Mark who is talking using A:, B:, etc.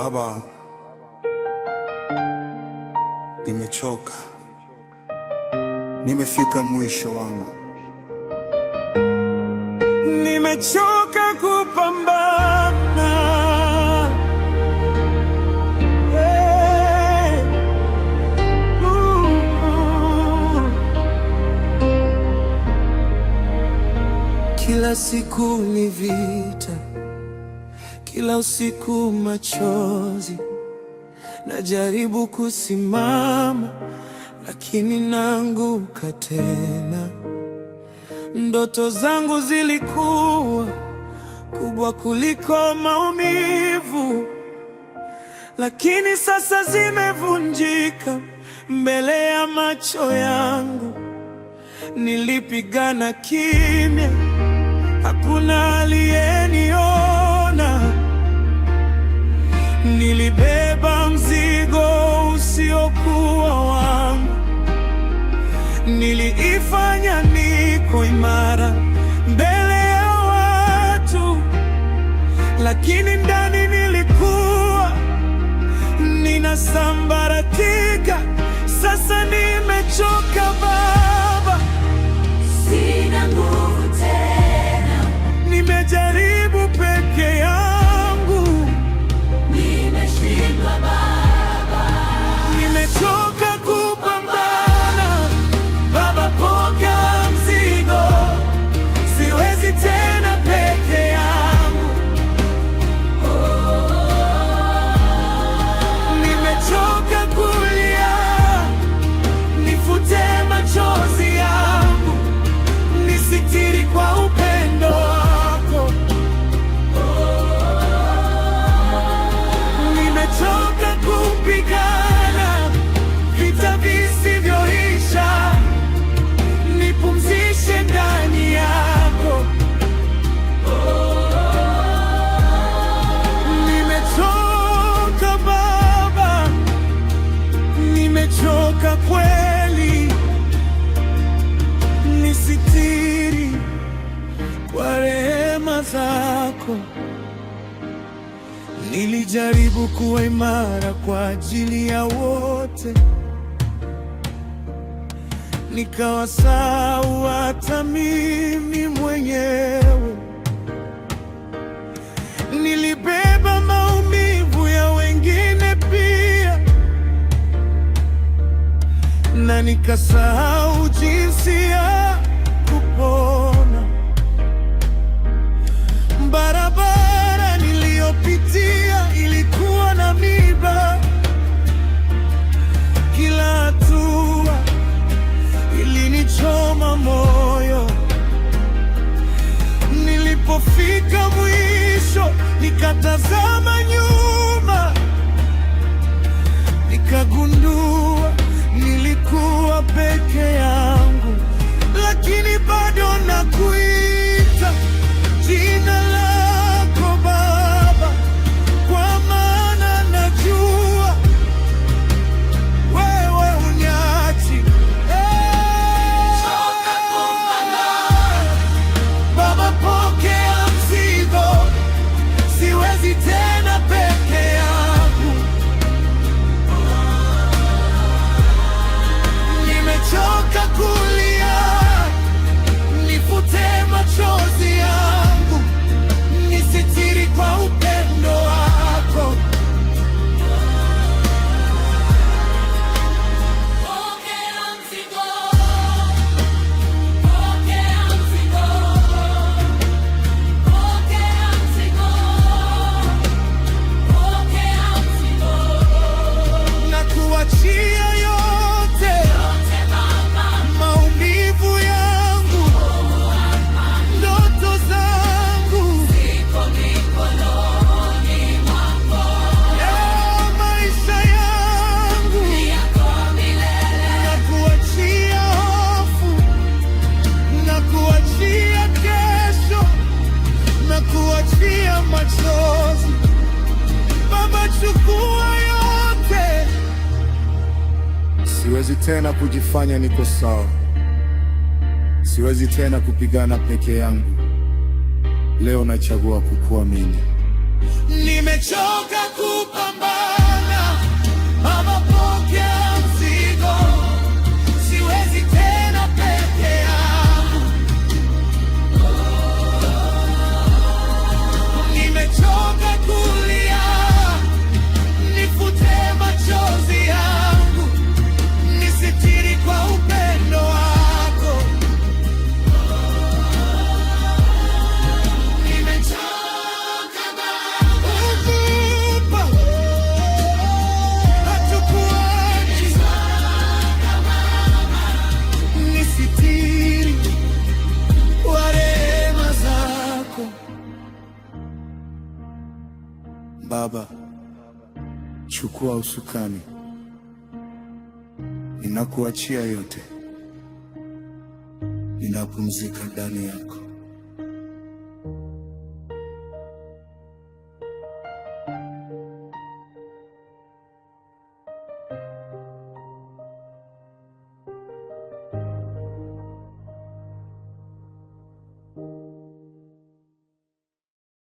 A: Baba, nimechoka, nimefika mwisho wangu, nimechoka kupambana. Kila siku ni vita, kila usiku machozi. Najaribu kusimama lakini naanguka tena. Ndoto zangu zilikuwa kubwa kuliko maumivu, lakini sasa zimevunjika mbele ya macho yangu. Nilipigana kimya, hakuna aliyeniona. Nilibeba mzigo usiokuwa wangu, niliifanya niko imara mbele ya watu, lakini ndani nilikuwa ninasambaratika. Sasa nimechoka Baba,
B: sina nguvu tena.
A: Nimejaribu peke yangu,
B: nimeshindwa Baba.
A: Nimechoka kupambana. Baba, pokea mzigo, siwezi tena peke yangu. Nimechoka kulia, nifute machozi yangu, nisitiri kwa upendo wako. Nimechoka kupigana vita visivyoisha, nipumzishe ndani yako. Nimechoka Baba, nimechoka kweli, nisitiri kwa rehema zako. Nilijaribu kuwa imara kwa ajili ya wote, nikawasahau hata mimi mwenyewe. Nilibeba maumivu ya wengine pia, na nikasahau jinsi ya kupona. Barabara niliyopitia ilikuwa na miba, kila hatua ilinichoma moyo. Nilipofika mwisho, nikatazama nyuma, nikagundua nilikuwa peke yangu. Lakini bado nakuita jina lako Baba, kwa maana najua wewe uniachi. Baba, pokea mzigo, siwezi tena peke yangu. Nimechoka kulia, nifute machozi yangu, nisitiri kwa upendo wako.
B: Pokea mzigo, pokea mzigo, pokea mzigo, pokea mzigo.
A: Na kuachia yote,
B: Baba,
A: maumivu yangu, ndoto zangu,
B: niko mikononi mwako.
A: maisha yangu.
B: Yako milele.
A: Na kuachia hofu, na kuachia kesho, na kuachia machozi. Baba, chukua yote. Siwezi tena kujifanya niko sawa, siwezi tena kupigana peke yangu. Leo nachagua kukuamini. Nimechoka kupambana, Baba pokea mzigo, siwezi tena peke yangu. Nimechoka kulia, nifute machozi yangu, nisitiri kwa upendo wako. Nimechoka Baba, hatukuachi, nisitiri kwa rehema zako. Baba, chukua usukani, ninakuachia yote, ninapumzika ndani yako.